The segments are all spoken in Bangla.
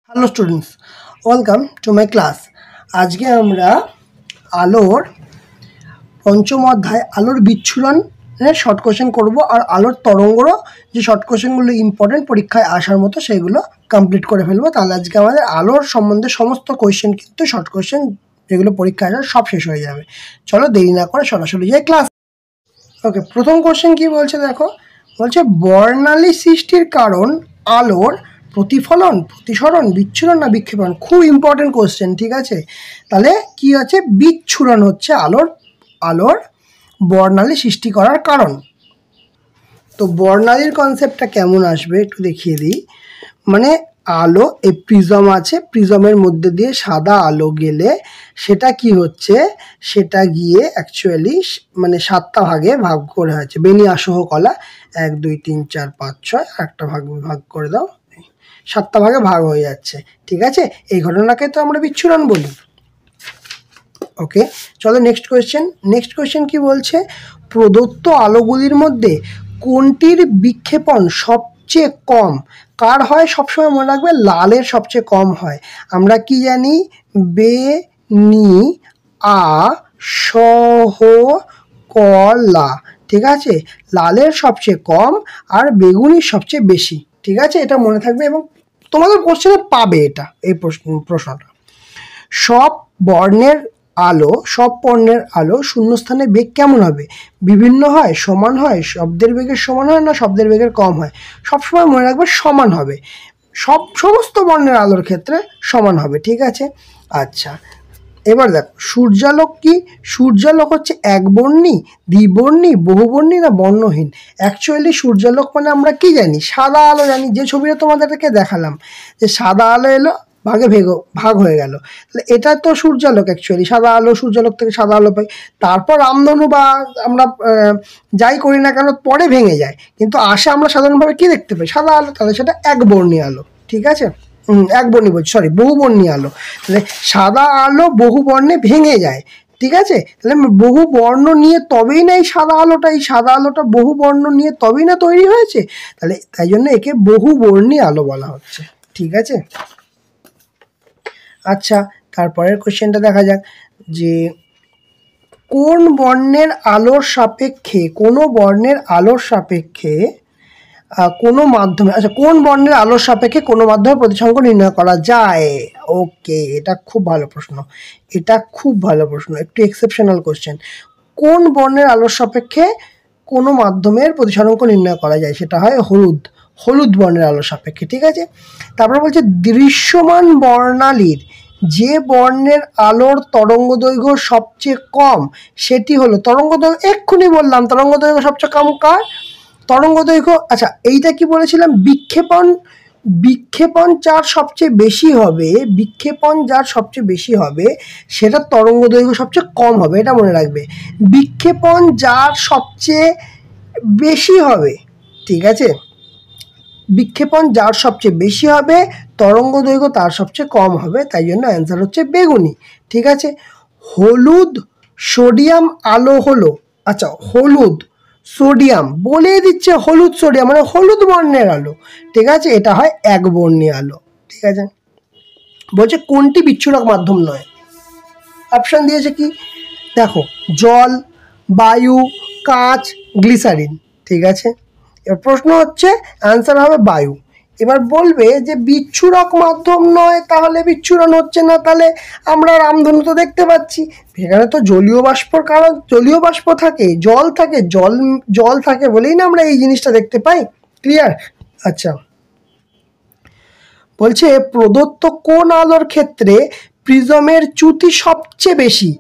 Hello students, welcome to my class. আজকে আমরা আলোর পঞ্চম অধ্যায় আলোর বিচ্ছুরণের শর্ট কোশ্চেন করবো, আর আলোর তরঙ্গরও যে শর্ট কোশ্চেনগুলো ইম্পর্টেন্ট পরীক্ষায় আসার মতো সেগুলো কমপ্লিট করে ফেলবো। তাহলে আজকে আমাদের আলোর সম্বন্ধে সমস্ত কোশ্চেন, কিন্তু শর্ট কোশ্চেন যেগুলো পরীক্ষায় আসার সব শেষ হয়ে যাবে। চলো দেরি না করে সরাসরি যাই ক্লাস। ওকে, প্রথম কোশ্চেন কি বলছে দেখো। বলছে বর্ণালী সৃষ্টির কারণ আলোর প্রতিফলন, প্রতিসরণ, বিচ্ছুরণ না বিক্ষেপণ। খুব ইম্পর্টেন্ট কোশ্চেন, ঠিক আছে। তাহলে কি আছে, বিচ্ছুরণ হচ্ছে আলোর বর্ণালী সৃষ্টি করার কারণ। তো বর্ণালীর কনসেপ্টটা কেমন আসবে একটু দেখিয়ে দিই। মানে আলো, এই প্রিজম আছে, প্রিজমের মধ্যে দিয়ে সাদা আলো গেলে সেটা কি হচ্ছে, সেটা গিয়ে অ্যাকচুয়ালি মানে 7টা ভাগে ভাগ করে হয়েছে। বেনি আসহ কলা 1 2 3 4 5 6 একটা ভাগ করে দাও, 7টা ভাগে ভাগ হয়ে যাচ্ছে, ঠিক আছে। এই ঘটনাকে তো আমরা বিচ্ছুরণ বলি। ওকে, চলো নেক্সট কোয়েশ্চেন কি বলছে, প্রদত্ত আলোগুলির মধ্যে কোনটির বিক্ষেপণ সবচেয়ে কম কার হয়? সবসময় মনে রাখবে লালের সবচেয়ে কম হয়। আমরা কি জানি, বেনি আসহ কলা, ঠিক আছে। লালের সবচেয়ে কম আর বেগুনির সবচেয়ে বেশি, ঠিক আছে। এটা মনে থাকবে এবং তোমাদের কোশ্চেনে পাবে এটা, এই প্রশ্নটা। সব বর্ণের আলো শূন্যস্থানে বেগ কেমন হবে? বিভিন্ন হয়, সমান হয়, শব্দের বেগের সমান হয় না শব্দের বেগের কম হয়? সবসময় মনে রাখবে সমান হবে, সমস্ত বর্ণের আলোর ক্ষেত্রে সমান হবে, ঠিক আছে। আচ্ছা, এবার দেখো সূর্যালোক কি? সূর্যালোক হচ্ছে একবর্ণী, দ্বিবর্ণী, বহুবর্ণী না বর্ণহীন? অ্যাকচুয়ালি সূর্যালোক মানে আমরা কি জানি, সাদা আলো জানি। যে ছবিটা তোমাদেরকে দেখালাম যে সাদা আলো এলো, ভাগ হয়ে গেল, তাহলে এটা তো সূর্যালোক। অ্যাকচুয়ালি সাদা আলো, সূর্যালোক থেকে সাদা আলো পাই। তারপর রামধনু বা আমরা যাই করি না কেন পরে ভেঙে যায়, কিন্তু আসে আমরা সাধারণভাবে কি দেখতে পাই, সাদা আলো। তাহলে সেটা একবর্ণী আলো, ঠিক আছে। একবর্ণী বলছি, সরি, বহুবর্ণী আলো। তাহলে সাদা আলো বহু বর্ণে ভেঙে যায়, ঠিক আছে। তাহলে বহু বর্ণ নিয়ে তবেই না এই সাদা আলোটা বহু বর্ণ নিয়ে তবেই না তৈরি হয়েছে। তাহলে তাই জন্য একে বহুবর্ণী আলো বলা হচ্ছে, ঠিক আছে। আচ্ছা, তারপরের কোশ্চেনটা দেখা যাক যে কোন বর্ণের আলোর সাপেক্ষে কোনো মাধ্যমে, আচ্ছা, কোন বর্ণের আলোর সাপেক্ষে কোনো মাধ্যমে প্রতিসংখ্য নির্ণয় করা যায়? ওকে, এটা খুব ভালো প্রশ্ন, একটু এক্সেপশনাল কোশ্চেন। কোন বর্ণের আলোর সাপেক্ষে কোনো মাধ্যমের প্রতিসংখ্য নির্ণয় করা যায়? সেটা হয় হলুদ বর্ণের আলোর সাপেক্ষে, ঠিক আছে। তারপর বলছে দৃশ্যমান বর্ণালীর যে বর্ণের আলোর তরঙ্গদৈর্ঘ্য সবচেয়ে কম সেটি হলো তরঙ্গদৈর্ঘ্য। এক্ষুনি বললাম তরঙ্গদৈর্ঘ্য সবচেয়ে কম কার? তরঙ্গদৈর্ঘ্য। আচ্ছা, এইটা কি বলেছিলাম, বিক্ষেপণ যার সবচেয়ে বেশি হবে সেটা তরঙ্গদৈর্ঘ্য সবচেয়ে কম হবে, এটা মনে রাখবে। বিক্ষেপণ যার সবচেয়ে বেশি হবে, ঠিক আছে, বিক্ষেপণ যার সবচেয়ে বেশি হবে তরঙ্গদৈর্ঘ্য তার সবচেয়ে কম হবে, তাই জন্য অ্যান্সার হচ্ছে বেগুনি, ঠিক আছে। হলুদ সোডিয়াম আলো হলো, আচ্ছা, হলুদ সোডিয়াম বলে দিচ্ছে, হলুদ সোডিয়াম মানে হলুদ বর্ণের আলো, ঠিক আছে। এটা হয় একবর্ণী আলো, ঠিক আছে। বলছে কোনটি বিচ্ছুরক মাধ্যম নয়? অপশন দিয়েছে কি দেখো, জল, বায়ু, কাঁচ, গ্লিসারিন, ঠিক আছে। এবার প্রশ্ন হচ্ছে অ্যান্সার হবে বায়ু। এবার বলবে যে বিচ্ছুরক মাধ্যম নয়, তাহলে বিচ্ছুরণ হচ্ছে না, তাহলে আমরা রামধনু তো দেখতে পাচ্ছি, সেখানে তো জলীয় বাষ্পর কারণ জলীয় বাষ্প থাকে, জল থাকে বলেই না আমরা এই জিনিসটা দেখতে পাই। ক্লিয়ার? আচ্ছা, বলছে প্রদত্ত কোন আলোর ক্ষেত্রে প্রিজমের চ্যুতি সবচেয়ে বেশি?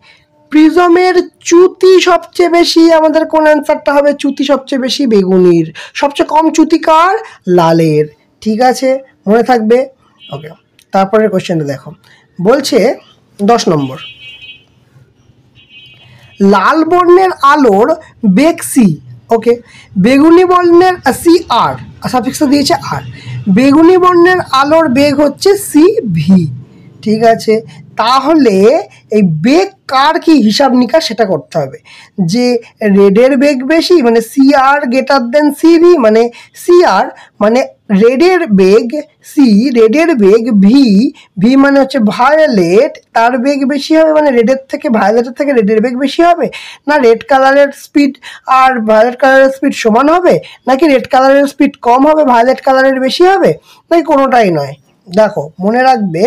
আমাদের কোন অ্যান্সারটা হবে? চ্যুতি সবচেয়ে বেশি বেগুনির, সবচেয়ে কম চ্যুতি কার? লালের, ঠিক আছে, মনে থাকবে। ওকে, তারপরের কোশ্চেনটা দেখো। বলছে 10 নম্বর, লাল বর্ণের আলোর বেগ সি, ওকে, বেগুনি বর্ণের সি আর, সাফিক্স দিয়েছে আর, বেগুনি বর্ণের আলোর বেগ হচ্ছে সি ভি, ঠিক আছে, তাহলে এই বেগ কার কি হিসাব নিকাশ সেটা করতে হবে। যে রেডের বেগ বেশি মানে CR গ্রেটার দেন CV, মানে CR মানে রেডের বেগ সি, রেডের বেগ ভি মানে হচ্ছে ভায়োলেট, তার বেগ বেশি হবে, মানে রেডের থেকে ভায়োলেটের থেকে রেডের বেগ বেশি হবে, না রেড কালারের স্পিড আর ভায়োলেট কালারের স্পিড সমান হবে, নাকি রেড কালারের স্পিড কম হবে ভায়োলেট কালারের বেশি হবে, নাকি কোনোটাই নয়। দেখো মনে রাখবে,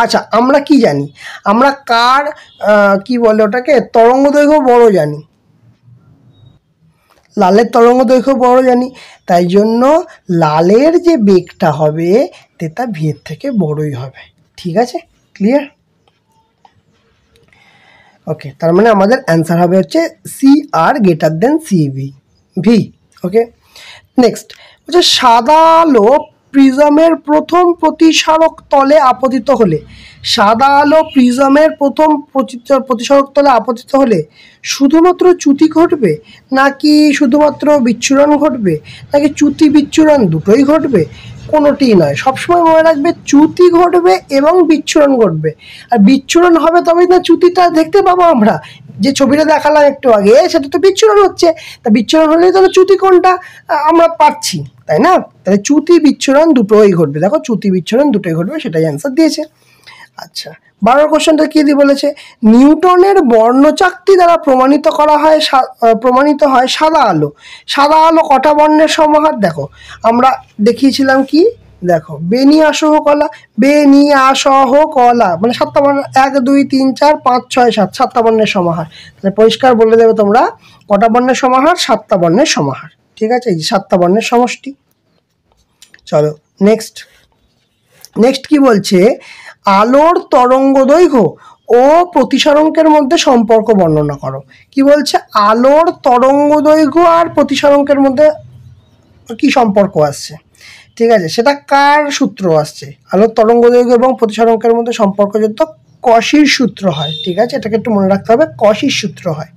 আচ্ছা আমরা কি জানি, আমরা কার কি বলে ওটাকে তরঙ্গ দৈর্ঘ্য বড় জানি, লালের তরঙ্গ দৈর্ঘ্য বড় জানি, তাই জন্য লালের যে বেগটা হবে সেটা ভিয়ের থেকে বড়ই হবে। ঠিক আছে, ক্লিয়ার? ওকে, তার মানে আমাদের অ্যান্সার হবে হচ্ছে CR greater than CV, V. Okay, next হচ্ছে সাদা আলো প্রিজমের প্রথম প্রতিসারক তলে আপতিত হলে, সাদা আলো প্রিজমের প্রথম প্রতিসারক তলে আপতিত হলে শুধুমাত্র চ্যুতি ঘটবে, নাকি শুধুমাত্র বিচ্ছুরণ ঘটবে, নাকি চ্যুতি বিচ্ছুরণ দুটোই ঘটবে? কোনোটি নয়, সবসময় মনে রাখবে চ্যুতি ঘটবে এবং বিচ্ছুরণ ঘটবে। আর বিচ্ছুরণ হবে তবেই না চ্যুতিটা দেখতে পাবো আমরা। যে ছবিটা দেখালাম একটু আগে সেটা তো বিচ্ছুরণ হচ্ছে, তা বিচ্ছুরণ হলেই তাহলে চ্যুতি কোনটা আমরা পাচ্ছি, তাই না? তাহলে চ্যুতি বিচ্ছুরণ দুটোই ঘটবে। দেখো চ্যুতি বিচ্ছুরণ দুটোই ঘটবে, সেটাই অ্যান্সার দিয়েছে। আচ্ছা 12 কোশ্চেনটা কি দিয়ে বলেছে, নিউটনের বর্ণচাকতি দ্বারা প্রমাণিত হয় সাদা আলো। সাদা আলো কটা বর্ণের সমাহার? দেখো আমরা দেখিয়েছিলাম কি, দেখো বেনিয়াসহ কলা, বেনিয়াসহ কলা মানে 7টা বর্ণ, 1 2 3 4 5 6 7, 7টা বর্ণের সমাহার। তাহলে পরিষ্কার বলে দেবে তোমরা কটা বর্ণের সমাহার, 7টা বর্ণের সমাহার। ঠিক আছে, এই যে 7টা বর্ণের সমষ্টি। চলো নেক্সট কি বলছে, আলোর তরঙ্গ দৈর্ঘ্য ও প্রতিসারঙ্কের মধ্যে সম্পর্ক বর্ণনা করো। কি বলছে, আলোর তরঙ্গ দৈর্ঘ্য আর প্রতিসারঙ্কের মধ্যে কি সম্পর্ক আসছে? ঠিক আছে, সেটা কার সূত্র আসছে? আলোর তরঙ্গ দৈর্ঘ্য এবং প্রতিসারঙ্কের মধ্যে সম্পর্ক যত কশির সূত্র হয়। ঠিক আছে, এটাকে একটু মনে রাখতে হবে, কশির সূত্র হয়।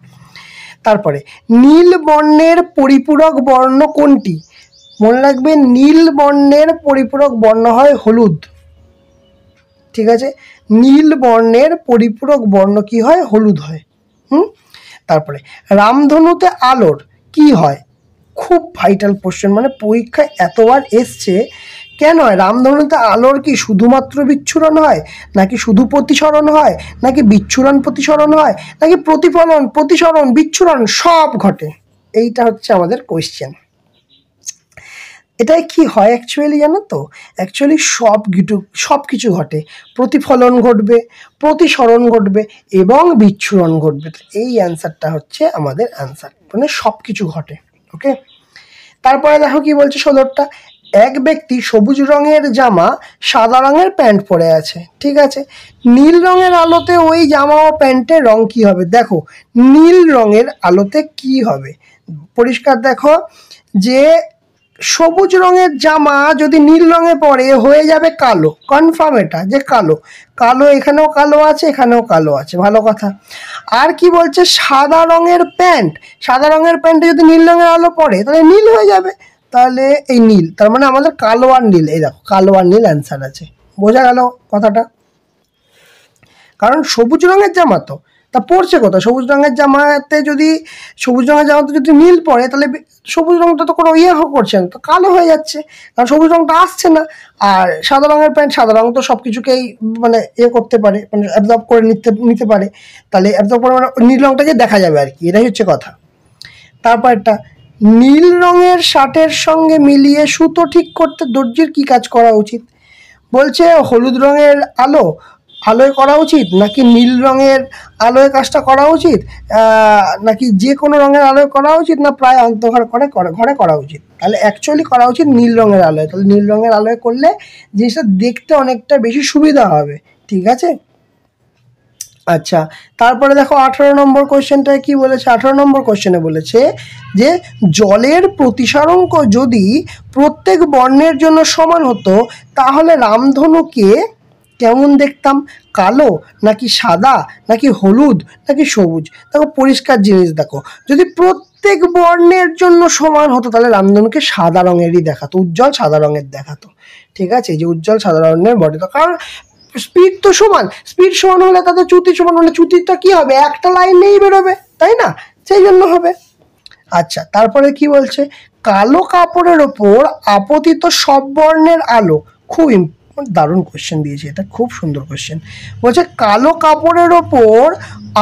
তারপরে নীল বর্ণের পরিপূরক বর্ণ কোনটি? মনে রাখবে নীল বর্ণের পরিপূরক বর্ণ হয় হলুদ। ঠিক আছে, নীল বর্ণের পরিপূরক বর্ণ কি হয়? হলুদ হয়। তারপরে রামধনুতে আলোর কি হয়? খুব ভাইটাল কোশ্চেন, মানে পরীক্ষায় এতবার এসছে। কেন হয় রামধনুতে আলোর কি শুধুমাত্র বিচ্ছুরণ হয়, নাকি শুধু প্রতিসরণ হয়, নাকি বিচ্ছুরণ প্রতিসরণ হয়, নাকি প্রতিফলন প্রতিসরণ বিচ্ছুরণ সব ঘটে? এইটা হচ্ছে আমাদের কোয়েশ্চেন। এটাই কি হয় অ্যাকচুয়ালি জানো তো? অ্যাকচুয়ালি সব কিছু ঘটে, প্রতিফলন ঘটবে, প্রতিসরণ ঘটবে এবং বিচ্ছুরণ ঘটবে। এই অ্যান্সারটা হচ্ছে আমাদের অ্যান্সার, মানে সব কিছু ঘটে। ওকে, তারপরে দেখো কি বলছে 16টা, এক ব্যক্তি সবুজ রঙের জামা সাদা রঙের প্যান্ট পরে আছে। ঠিক আছে, নীল রঙের আলোতে ওই জামা ও প্যান্টের রং কি হবে? দেখো নীল রঙের আলোতে কি হবে পরিষ্কার দেখো, যে সবুজ রঙের জামা যদি নীল রঙে পরে হয়ে যাবে কালো, কনফার্ম এটা যে কালো। কালো এখানেও কালো আছে, এখানেও কালো আছে, ভালো কথা। আর কি বলছে, সাদা রঙের প্যান্ট, সাদা রঙের প্যান্টে যদি নীল রঙের আলো পড়ে তাহলে নীল হয়ে যাবে। তাহলে এই নীল, তার মানে আমাদের কালো আর নীল, এই দেখো কালো আর নীল অ্যান্সার আছে। বোঝা গেল কথাটা? কারণ সবুজ রঙের জামা তো, তা পড়ছে কোথায়? সবুজ রঙের জামাতে যদি নীল পড়ে তাহলে সবুজ রঙটা তো কোনো করছে না, তো কালো হয়ে যাচ্ছে, কারণ সবুজ রঙটা আসছে না। আর সাদা রঙের প্যান্ট, সাদা রঙ তো সব কিছুকেই মানে করতে পারে, মানে অ্যাবজর্ব করে নিতে পারে, তাহলে অ্যাবজর্ব করে মানে নীল রঙটাকে দেখা যাবে আর কি, এটাই হচ্ছে কথা। তারপর একটা, নীল রঙের শার্টের সঙ্গে মিলিয়ে সুতো ঠিক করতে দর্জির কি কাজ করা উচিত? বলছে হলুদ রঙের আলোয় করা উচিত, নাকি নীল রঙের আলোয় কাজটা করা উচিত, নাকি যে কোনো রঙের আলোয় করা উচিত, না প্রায় অন্ধকার ঘরে করা উচিত? তাহলে অ্যাকচুয়ালি করা উচিত নীল রঙের আলোয়। তাহলে নীল রঙের আলোয় করলে জিনিসটা দেখতে অনেকটা বেশি সুবিধা হবে। ঠিক আছে, আচ্ছা তারপরে দেখো 18 নম্বর কোয়েশ্চেনটায় কি বলেছে। 18 নম্বর কোয়েশ্চেনে বলেছে যে জলের প্রতিসারঙ্ক যদি প্রত্যেক বর্ণের জন্য সমান হতো তাহলে রামধনুকে কেমন দেখতাম? কালো, নাকি সাদা, নাকি হলুদ, নাকি সবুজ? দেখো পরিষ্কার জিনিস, দেখো যদি প্রত্যেক বর্ণের জন্য সমান হতো তাহলে রামধনুকে সাদা রঙেরই দেখাতো, উজ্জ্বল সাদা রঙের দেখাতো। ঠিক আছে, এই যে উজ্জ্বল সাদা রঙের বর্ণিত, কারণ স্পিড তো সমান, স্পিড সমান হলে তাদের চ্যুতি সমান হলে চ্যুতিটা কি হবে, একটা লাইনেই বেরোবে, তাই না, সেই জন্য হবে। আচ্ছা, তারপরে কি বলছে, কালো কাপড়ের ওপর আপতিত সব বর্ণের আলো, খুব দারুণ কোশ্চেন দিয়েছে, এটা খুব সুন্দর কোশ্চেন। বলছে কালো কাপড়ের ওপর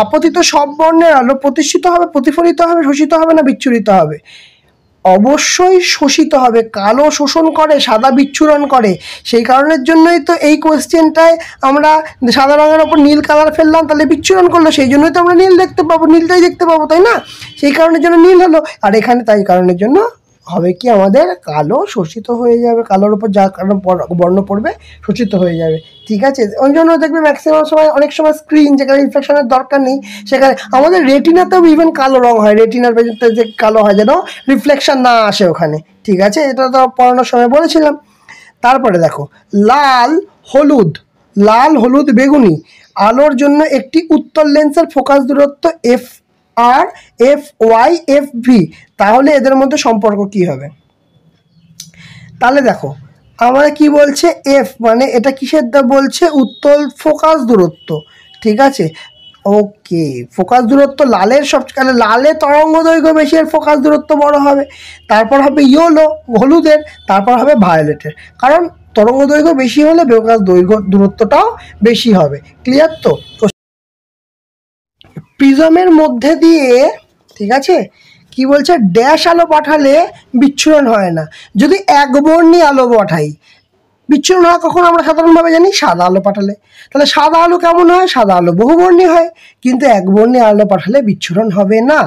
আপতিত সব বর্ণের আলো প্রতিষ্ঠিত হবে, প্রতিফলিত হবে, শোষিত হবে না বিচ্ছুরিত হবে? অবশ্যই শোষিত হবে। কালো শোষণ করে, সাদা বিচ্ছুরণ করে, সেই কারণের জন্যই তো এই কোয়েশ্চেনটায় আমরা সাদা রঙের ওপর নীল কালার ফেললাম, তাহলে বিচ্ছুরণ করলো, সেই জন্যই তো আমরা নীল দেখতে পাবো, নীলটাই দেখতে পাবো, তাই না, সেই কারণের জন্য নীল হলো। আর এখানে তাই কারণের জন্য হবে কি, আমাদের কালো শোষিত হয়ে যাবে, কালোর উপর যা বর্ণ পড়বে শোষিত হয়ে যাবে, ঠিক আছে। ওই জন্য দেখবে ম্যাক্সিমাম সময়, অনেক সময় স্ক্রিন যেখানে রিফ্লেকশনের দরকার নেই, সেখানে আমাদের রেটিনাতেও ইভেন কালো রং হয়, রেটিনার পেছনটা যে কালো হয় যেন রিফ্লেকশন না আসে ওখানে, ঠিক আছে, এটা তো পড়ানোর সময় বলেছিলাম। তারপরে দেখো, লাল হলুদ, লাল হলুদ বেগুনি আলোর জন্য একটি উত্তর লেন্সের ফোকাস দূরত্ব F R, F Y, F V, তাহলে এদের মধ্যে সম্পর্ক কি হবে? তাহলে দেখো আমরা কি বলছে, এফ মানে এটা কিসের বলছে, উত্তল ফোকাস দূরত্ব, ঠিক আছে, ওকে। ফোকাস দূরত্ব লালের সবচেয়ে, লালে তরঙ্গ দৈর্ঘ্য বেশি, এর ফোকাস দূরত্ব বড় হবে। তারপর হবে ইয়েলো হলুদের, তারপর হবে ভায়োলেটের, কারণ তরঙ্গ দৈর্ঘ্য বেশি হলে ফোকাস দূরত্বটাও বেশি হবে। ক্লিয়ার তো? প্রিজমের মধ্যে দিয়ে, ঠিক আছে, কি বলছে, ড্যাশ আলো পাঠালে বিচ্ছুরণ হয় না। যদি একবর্ণী আলো পাঠাই, বিচ্ছুরণ হয় কখন আমরা সাধারণভাবে জানি, সাদা আলো পাঠালে। তাহলে সাদা আলো কেমন হয়, সাদা আলো বহুবর্ণী হয়, কিন্তু একবর্ণী আলো পাঠালে বিচ্ছুরণ হবে না।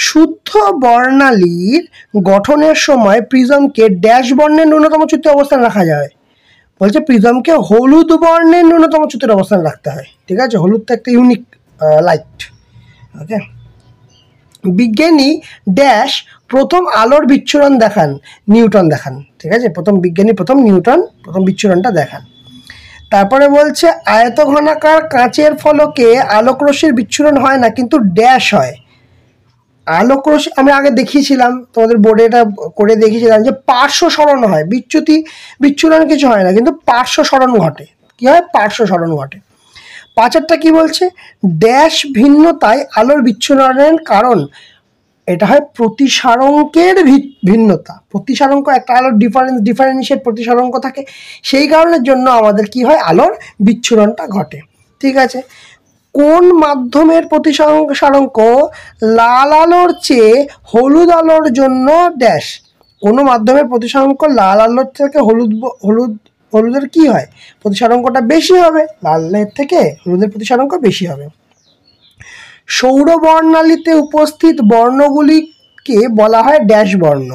শুদ্ধ বর্ণালীর গঠনের সময় প্রিজমকে ড্যাশ বর্ণের ন্যূনতম চ্যুতি অবস্থান রাখা যায়। বলছে প্রিজমকে হলুদ বর্ণের ন্যূনতম চ্যুতির অবস্থান রাখতে হয়, ঠিক আছে, হলুদ তো একটা ইউনিক লাইট, ওকে। বিজ্ঞানী ড্যাশ প্রথম আলোর বিচ্ছুরণ দেখান, নিউটন দেখান, ঠিক আছে, প্রথম নিউটন প্রথম বিচ্ছুরণটা দেখান। তারপরে বলছে আয়তঘনাকার কাঁচের ফলকে আলোকরশ্মির বিচ্ছুরণ হয় না, কিন্তু ড্যাশ হয়। আলোকরশ্মি আমরা আগে দেখিয়েছিলাম, তোমাদের বোর্ডে এটা করে দেখিয়েছিলাম যে পার্শ্ব সরণ হয়, বিচ্ছুরণ কিছু হয় না, কিন্তু পার্শ্ব সরণ ঘটে। কি হয়, পার্শ্ব সরণ ঘটে। পাঁচেরটা কি বলছে, ড্যাশ ভিন্নতায় আলোর বিচ্ছুরণের কারণ, এটা হয় প্রতিসারঙ্কের ভিন্নতা। প্রতিসারঙ্ক, একটা আলোর ডিফারেন্সিয়েট প্রতিসারঙ্ক থাকে, সেই কারণের জন্য আমাদের কি হয়, আলোর বিচ্ছুরণটা ঘটে, ঠিক আছে। কোন মাধ্যমের প্রতিসারঙ্ক লাল আলোর চেয়ে হলুদ আলোর জন্য ড্যাশ, কোনো মাধ্যমের প্রতিসারঙ্ক লাল আলোর থেকে হলুদের কি হয়, প্রতিসারঙ্কটা বেশি হবে, লালের থেকে হলুদের প্রতিসারঙ্ক বেশি হবে। সৌর বর্ণালীতে উপস্থিত বর্ণগুলিকে বলা হয় ড্যাশ বর্ণ,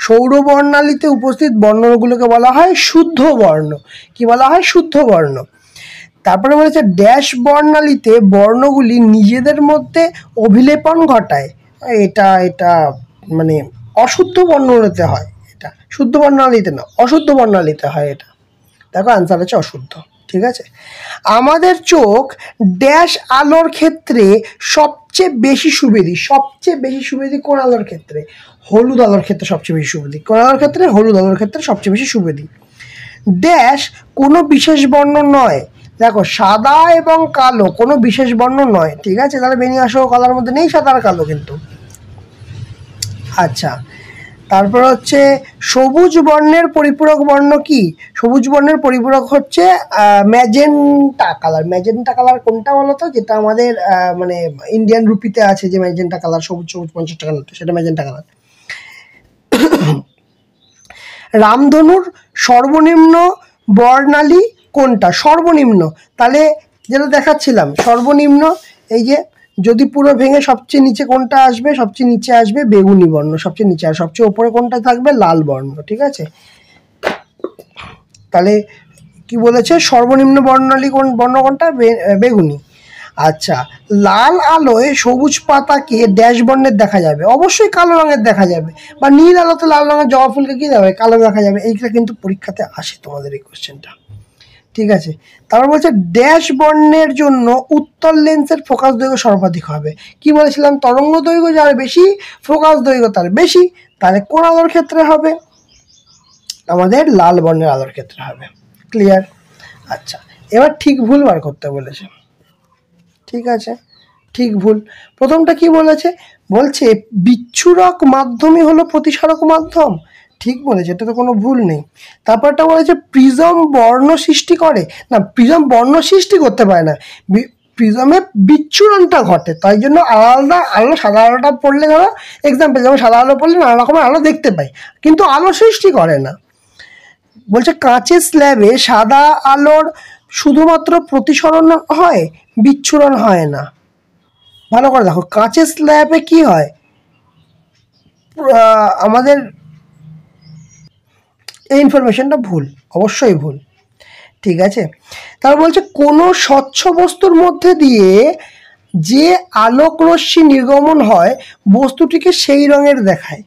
সৌর বর্ণালীতে উপস্থিত বর্ণগুলোকে বলা হয় শুদ্ধ বর্ণ। কি বলা হয়, শুদ্ধ বর্ণ। তারপরে বলেছে ড্যাশ বর্ণালীতে বর্ণগুলি নিজেদের মধ্যে অভিলেপন ঘটায়, এটা মানে অশুদ্ধ বর্ণালীতে হয়, এটা শুদ্ধ বর্ণালীতে না, অশুদ্ধ বর্ণালীতে হয় এটা। দেখো আনসার হচ্ছে অশুদ্ধ, ঠিক আছে। আমাদের চোখ ড্যাশ আলোর ক্ষেত্রে সবচেয়ে বেশি সুবিধি কোন আলোর ক্ষেত্রে, হলুদ আলোর ক্ষেত্রে সবচেয়ে বেশি সুবিধি, কোন আলোর ক্ষেত্রে, হলুদ আলোর ক্ষেত্রে সবচেয়ে বেশি সুবিধি। ড্যাশ কোনো বিশেষ বর্ণ নয়, দেখো সাদা এবং কালো কোনো বিশেষ বর্ণ নয়, ঠিক আছে, তাহলে বেনিয়াস ও কালার মধ্যে নেই সাদা আর কালো কিন্তু। আচ্ছা, তারপর হচ্ছে সবুজ বর্ণের পরিপূরক বর্ণ কি, সবুজ বর্ণের পরিপূরক হচ্ছে ম্যাজেন্টা কালার। ম্যাজেন্টা কালার কোনটা বলো তো, যেটা আমাদের মানে ইন্ডিয়ান রুপিতে আছে যে ম্যাজেন্টা কালার, সবুজ 50 টাকা নোট, সেটা ম্যাজেন্টা কালার। রামধনুর সর্বনিম্ন বর্ণালী কোনটা, সর্বনিম্ন, তাহলে যেটা দেখাচ্ছিলাম সর্বনিম্ন, এই যে যদি পুরো ভেঙে সবচেয়ে নিচে কোনটা আসবে, সবচেয়ে নিচে আসবে বেগুনি বর্ণ সবচেয়ে নিচে, আর সবচেয়ে উপরে কোনটা থাকবে, লাল বর্ণ, ঠিক আছে। তাহলে কি বলেছে, সর্বনিম্ন বর্ণালী কোন বর্ণ কোনটা, বেগুনি। আচ্ছা, লাল আলোয় সবুজ পাতাকে ড্যাশ বর্ণের দেখা যাবে, অবশ্যই কালো রঙের দেখা যাবে, বা নীল আলোতে লাল রঙের জবা ফুলকে কি যাবে, কালো দেখা যাবে। এইটা কিন্তু পরীক্ষাতে আসে তোমাদের এই কোশ্চেনটা, ঠিক আছে। তারপর বলছে ড্যাশ বর্ণের জন্য উত্তল লেন্সের ফোকাস দৈর্ঘ্য সর্বাধিক হবে। কি বলেছিলাম, তরঙ্গ দৈর্ঘ্য যার বেশি, ফোকাস দৈর্ঘ্য তার বেশি, তাহলে কোন আলোর ক্ষেত্রে হবে, আমাদের লাল বর্ণের আলোর ক্ষেত্রে হবে। ক্লিয়ার? আচ্ছা, এবার ঠিক ভুল বার করতে বলেছে। ঠিক আছে, ঠিক ভুল। প্রথমটা কি বলেছে, বলছে বিচ্ছুরক মাধ্যমই হলো প্রতিসারক মাধ্যম। ঠিক বলেছে, এটা তো কোনো ভুল নেই। তারপরটা বলেছে প্রিজম বর্ণ সৃষ্টি করে, না প্রিজম বর্ণ সৃষ্টি করতে পারে না, প্রিজমে বিচ্ছুরণটা ঘটে, তাই জন্য আলাদা আলো, সাদা আলোটা পড়লে ধরো এক্সাম্পল যেমন সাদা আলো পড়লে নানা রকমের আলো দেখতে পাই, কিন্তু আলো সৃষ্টি করে না। বলছে কাঁচের স্ল্যাবে সাদা আলোর শুধুমাত্র প্রতিসরণ হয়, বিচ্ছুরণ হয় না। ভালো করে দেখো, কাঁচের স্ল্যাবে কি হয়, আমাদের এই ইনফরমেশনটা ভুল, অবশ্যই ভুল। ঠিক আছে, তারপর বলছে কোনো স্বচ্ছ বস্তুর মধ্যে দিয়ে যে আলোক রশ্মি নির্গমন হয় বস্তুটিকে সেই রঙের দেখায়।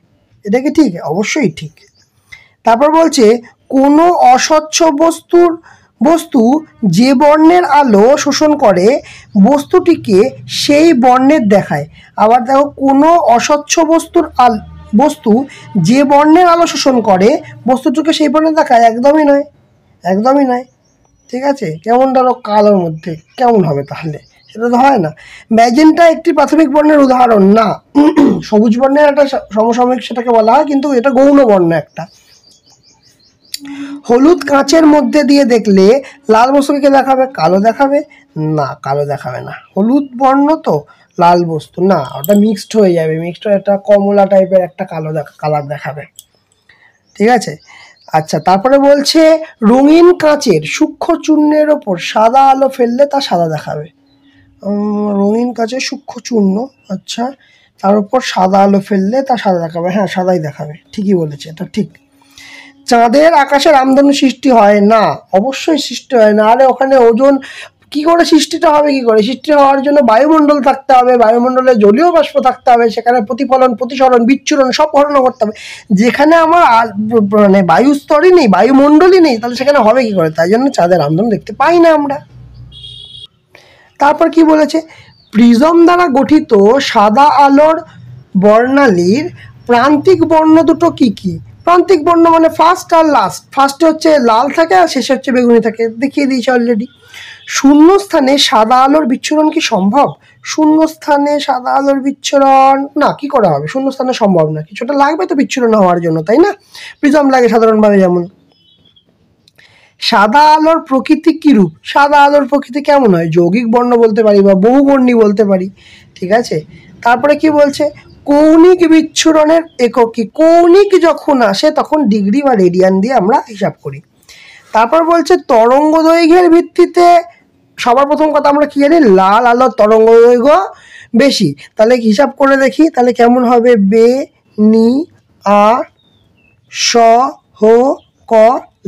এটা কি ঠিক? অবশ্যই ঠিক। তারপর বলছে কোনো অস্বচ্ছ বস্তু যে বর্ণের আলো শোষণ করে বস্তুটিকে সেই বর্ণের দেখায়। আবার দেখো, কোনো অস্বচ্ছ বস্তু যে বর্ণের আলো শোষণ করে বস্তুটিকে সেই বর্ণের দেখায়, একদমই নয়, একদমই নয়। ঠিক আছে, কেমন ধরো কালোর মধ্যে কেমন হবে তাহলে, সেটা তো হয় না। ম্যাজেন্টা একটি প্রাথমিক বর্ণের উদাহরণ না, সবুজ বর্ণের একটা সমসাময়িক সেটাকে বলা হয়, কিন্তু এটা গৌণ বর্ণ একটা। হলুদ কাঁচের মধ্যে দিয়ে দেখলে লাল বস্তুকে দেখাবে, কালো দেখাবে না, কালো দেখাবে না, হলুদ বর্ণ তো লাল বস্তু না, ওটা মিক্সড হয়ে যাবে, মিক্সড হয়ে একটা কমলা টাইপের একটা কালার দেখাবে। ঠিক আছে, আচ্ছা তারপরে বলছে রঙিন কাঁচের সূক্ষ্ম চূর্ণের ওপর সাদা আলো ফেললে তা সাদা দেখাবে। রঙিন কাঁচের সূক্ষ্ম চূর্ণ, আচ্ছা, তার উপর সাদা আলো ফেললে তা সাদা দেখাবে, হ্যাঁ সাদাই দেখাবে, ঠিকই বলেছে, এটা ঠিক। চাঁদের আকাশে রামধনু সৃষ্টি হয় না, অবশ্যই সৃষ্টি হয় না। আরে ওখানে ওজন কি করে সৃষ্টিটা হবে, কি করে সৃষ্টি হওয়ার জন্য বায়ুমণ্ডল থাকতে হবে, বায়ুমণ্ডলে জলীয় বাষ্প থাকতে হবে, সেখানে প্রতিফলন, প্রতিসরণ, বিচ্ছুরণ সব গণনা করতে হবে। যেখানে আমার মানে বায়ুস্তরই নেই, বায়ুমণ্ডলই নেই, তাহলে সেখানে হবে কি করে? তাই জন্য চাঁদের রামধনু দেখতে পাই না আমরা। তারপর কি বলেছে, প্রিজম দ্বারা গঠিত সাদা আলোর বর্ণালীর প্রান্তিক বর্ণ দুটো কি কি? প্রান্তিক বর্ণ মানে ফার্স্ট আর লাস্ট, ফার্স্টে হচ্ছে লাল থাকে আর শেষে হচ্ছে বেগুনি থাকে, দেখিয়ে দিয়েছে অলরেডি। শূন্য স্থানে সাদা আলোর বিচ্ছুরণ কি সম্ভব? শূন্য স্থানে সাদা আলোর বিচ্ছুরণ না, কি করে হবে, শূন্য স্থানে সম্ভব না, কিছুটা লাগবে তো বিচ্ছুরণ হওয়ার জন্য, তাই না? প্রিজম লাগে সাধারণভাবে যেমন। সাদা আলোর প্রকৃতি কিরূপ? সাদা আলোর প্রকৃতি কেমন হয়? যৌগিক বর্ণ বলতে পারি বা বহুবর্ণী বলতে পারি। ঠিক আছে, তারপরে কি বলছে, কৌণিক বিচ্ছুরণের একক কি? কৌণিক যখন আসে তখন ডিগ্রি বা রেডিয়ান দিয়ে আমরা হিসাব করি। তারপর বলছে তরঙ্গ দৈর্ঘ্যের ভিত্তিতে সবার প্রথম কথা আমরা কি জানি, লাল আলোর তরঙ্গ দৈর্ঘ্য বেশি, তাহলে হিসাব করে দেখি তাহলে কেমন হবে, বে নি আ স হ ক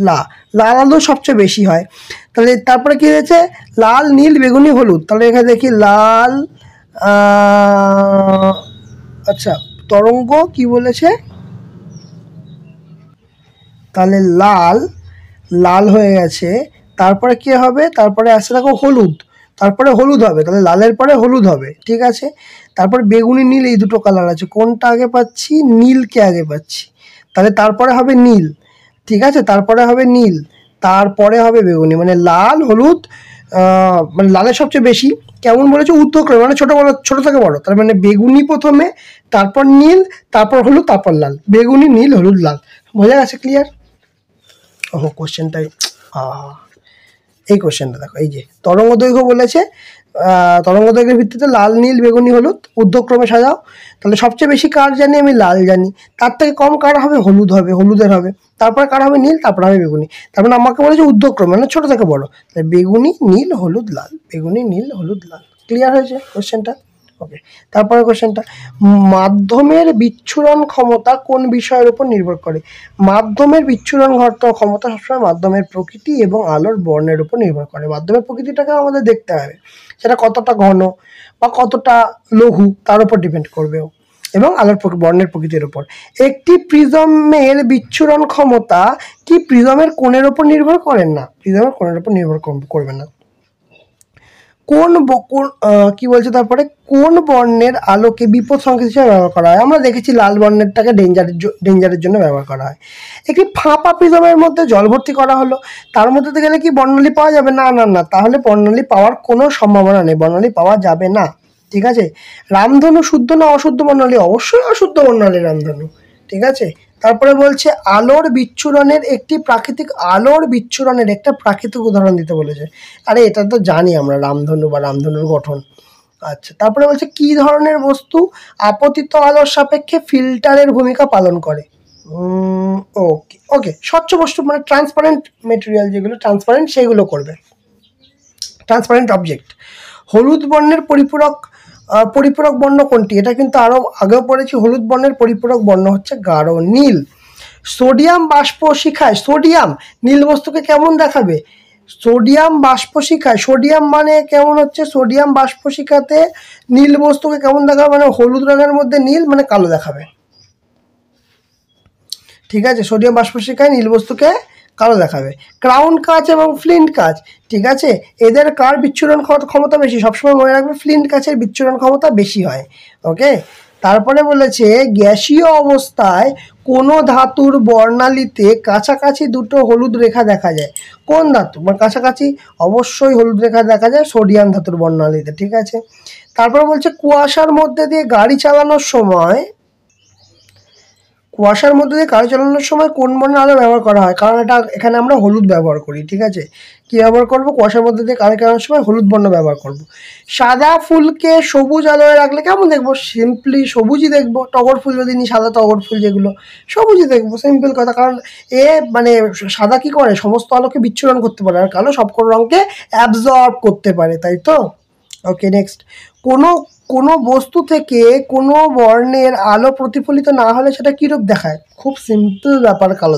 লা, লাল আলো সবচেয়ে বেশি হয়। তাহলে তারপরে কি হয়েছে, লাল নীল বেগুনি হলুদ, তাহলে এখানে দেখি লাল, আচ্ছা তরঙ্গ কি বলেছে, তাহলে লাল, লাল হয়ে গেছে। তারপরে কি হবে, তারপরে আসছে দেখো হলুদ, তারপরে হলুদ হবে, তাহলে লালের পরে হলুদ হবে। ঠিক আছে, তারপরে বেগুনি নীল, এই দুটো কালার আছে, কোনটা আগে পাচ্ছি, নীলকে আগে পাচ্ছি, তাহলে তারপরে হবে নীল। ঠিক আছে, তারপরে হবে নীল, তারপরে হবে বেগুনি, মানে লাল হলুদ, মানে লালের সবচেয়ে বেশি, কেমন বলেছে ঊর্ধ্বক্রমে, মানে ছোট থেকে বড়, তার মানে বেগুনি প্রথমে, তারপর নীল, তারপর হলুদ, তারপর লাল, বেগুনি নীল হলুদ লাল। বোঝা গেছে, ক্লিয়ার? ওহো কোশ্চেনটাই, এই কোশ্চেনটা দেখো, এই যে তরঙ্গ দৈর্ঘ্য বলেছে, তরঙ্গ দৈর্ঘ্যের ভিত্তিতে লাল নীল বেগুনি হলুদ ঊর্ধ্বক্রমে সাজাও, তাহলে সবচেয়ে বেশি কার জানি, আমি লাল জানি, তার থেকে কম কার হবে, হলুদ হবে, হলুদের হবে, তারপরে কার হবে, নীল, তারপরে হবে বেগুনি, তারপরে আমাকে বলেছে ঊর্ধ্বক্রমে মানে ছোট থেকে বড়, তাহলে বেগুনি নীল হলুদ লাল, বেগুনি নীল হলুদ লাল। ক্লিয়ার হয়েছে কোশ্চেনটা? ওকে, তারপরে কোশ্চেনটা, মাধ্যমের বিচ্ছুরণ ক্ষমতা কোন বিষয়ের উপর নির্ভর করে? মাধ্যমের বিচ্ছুরণ ক্ষমতা সবসময় মাধ্যমের প্রকৃতি এবং আলোর বর্ণের উপর নির্ভর করে। মাধ্যমের প্রকৃতিটাকে আমাদের দেখতে হবে, সেটা কতটা ঘন বা কতটা লঘু তার উপর ডিপেন্ড করবে, এবং আলোর বর্ণের প্রকৃতির উপর। একটি প্রিজমের বিচ্ছুরণ ক্ষমতা কি প্রিজমের কোণের উপর নির্ভর করেন? না, প্রিজমের কোণের উপর নির্ভর করবে না। কি বলছে তারপরে, কোন বর্ণের আলোকে বিপদ সংকেত হিসেবে ব্যবহার করা হয়? আমরা দেখেছি লাল বর্ণেরটাকে ডেঞ্জারের জন্য ব্যবহার করা হয়। একটি ফাঁপা প্রিজমের মধ্যে জল ভর্তি করা হলো, তার মধ্যে গেলে কি বর্ণালী পাওয়া যাবে? না না না, তাহলে বর্ণালী পাওয়ার কোনো সম্ভাবনা নেই, বর্ণালী পাওয়া যাবে না। ঠিক আছে। রামধনু শুদ্ধ না অশুদ্ধ বর্ণালী? অবশ্যই অশুদ্ধ বর্ণালী রামধনু। ঠিক আছে। তারপরে বলছে আলোর বিচ্ছুরণের একটা প্রাকৃতিক উদাহরণ দিতে বলেছে। আরে এটা তো জানি আমরা, রামধনু বা রামধনুর গঠন। আচ্ছা, তারপরে বলছে কি ধরনের বস্তু আপতিত আলোর সাপেক্ষে ফিল্টারের ভূমিকা পালন করে? ওকে ওকে, স্বচ্ছ বস্তু মানে ট্রান্সপারেন্ট মেটেরিয়াল, যেগুলো ট্রান্সপারেন্ট সেগুলো করবে, ট্রান্সপারেন্ট অবজেক্ট। হলুদ বর্ণের পরিপূরক বর্ণ কোনটি? এটা কিন্তু আরো আগেও পড়েছি। হলুদ বর্ণের পরিপূরক বর্ণ হচ্ছে গাঢ় নীল। সোডিয়াম বাষ্পশিখায়, সোডিয়াম নীল বস্তুকে কেমন দেখাবে? সোডিয়াম বাষ্পশিখায়, সোডিয়াম মানে কেমন হচ্ছে? সোডিয়াম বাষ্পশিখাতে নীল বস্তুকে কেমন দেখাবে? মানে হলুদ রঙের মধ্যে নীল মানে কালো দেখাবে। ঠিক আছে, সোডিয়াম বাষ্পশিখায় নীল বস্তুকে কালো দেখাবে। ক্রাউন কাচ এবং ফ্লিন্ট কাচ, ঠিক আছে, এদের কার বিচ্ছুরণ ক্ষমতা বেশি? সবসময় মনে রাখবে ফ্লিন্ট কাচের বিচ্ছুরণ ক্ষমতা বেশি হয়। ওকে। তারপরে বলেছে গ্যাসীয় অবস্থায় কোনো ধাতুর বর্ণালীতে কাছাকাছি দুটো হলুদ রেখা দেখা যায়। কোন ধাতু বা কাছাকাছি? অবশ্যই হলুদ রেখা দেখা যায় সোডিয়াম ধাতুর বর্ণালীতে। ঠিক আছে। তারপরে বলছে কুয়াশার মধ্যে দিয়ে গাড়ি চালানোর সময় কোন বর্ণের আলো ব্যবহার করা হয়? কারণ এখানে আমরা হলুদ ব্যবহার করি। ঠিক আছে। কি ব্যবহার করব? কুয়াশার মধ্যে দিয়ে গাড়ি চালানোর সময় হলুদ বর্ণ ব্যবহার করব। সাদা ফুলকে সবুজ আলোয় রাখলে কেমন দেখবো? সিম্পলি সবুজই দেখবো। টগর ফুল যদি নিই, সাদা টগর ফুল যেগুলো, সবুজই দেখবো, সিম্পল কথা। কারণ মানে সাদা কি করে? সমস্ত আলোকে বিচ্ছুরণ করতে পারে, আর কালো সব রঙকে অ্যাবজর্ব করতে পারে, তাই তো? ওকে, নেক্সট। কোনো বস্তু থেকে কোনো বর্ণের আলো প্রতিফলিত না হলে সেটা কীরূপ দেখায়? খুব সিম্পল ব্যাপার, কালো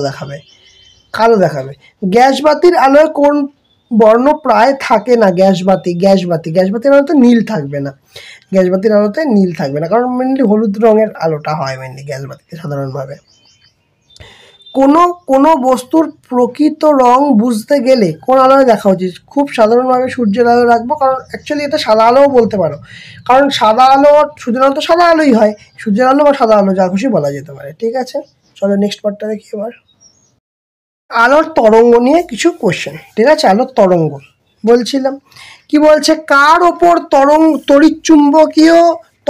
দেখাবে। গ্যাসবাতির আলোয় কোন বর্ণ প্রায় থাকে না? গ্যাসবাতির আলোতে নীল থাকবে না। কারণ মেনলি হলুদ রঙের আলোটা হয় মেনলি গ্যাসবাতিতে সাধারণভাবে। কোনো বস্তুর প্রকৃত রং বুঝতে গেলে কোন আলোয় দেখা উচিত? খুব সাধারণভাবে সূর্যের আলো রাখবো, কারণ অ্যাকচুয়ালি এটা সাদা আলোও বলতে পারো, কারণ সাদা আলো, সূর্যের আলো তো সাদা আলোই হয়, সূর্যের আলো বা সাদা আলো যা খুশি বলা যেতে পারে। ঠিক আছে, চলো নেক্সট পার্টটা দেখি এবার। আলোর তরঙ্গ নিয়ে কিছু কোশ্চেন। ঠিক আছে, আলোর তরঙ্গ বলছিলাম। কি বলছে? কার ওপর তড়িৎচুম্বকীয়